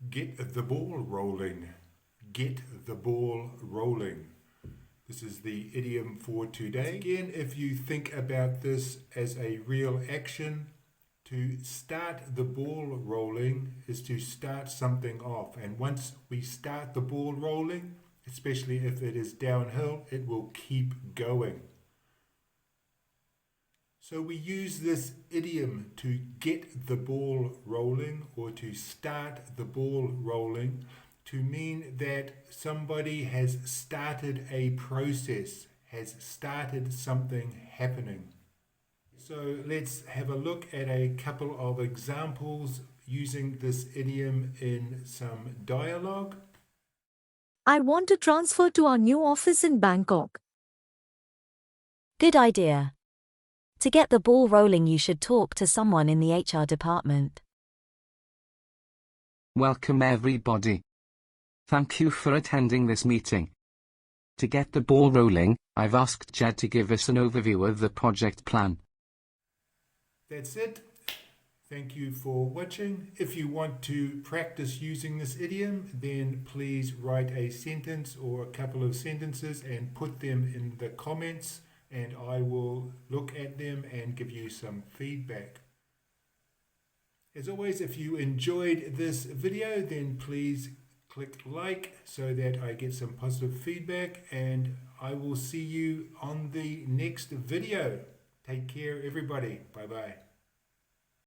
Get the ball rolling. Get the ball rolling. This is the idiom for today. Again, if you think about this as a real action, to start the ball rolling is to start something off. And once we start the ball rolling, especially if it is downhill, it will keep going. So we use this idiom to get the ball rolling or to start the ball rolling to mean that somebody has started a process, has started something happening. So let's have a look at a couple of examples using this idiom in some dialogue. I want to transfer to our new office in Bangkok. Good idea. To get the ball rolling, you should talk to someone in the HR department. Welcome everybody. Thank you for attending this meeting. To get the ball rolling, I've asked Jed to give us an overview of the project plan. That's it. Thank you for watching. If you want to practice using this idiom, then please write a sentence or a couple of sentences and put them in the comments, and I will look at them and give you some feedback. As always, if you enjoyed this video, then please click like so that I get some positive feedback, and I will see you on the next video. Take care, everybody. Bye-bye.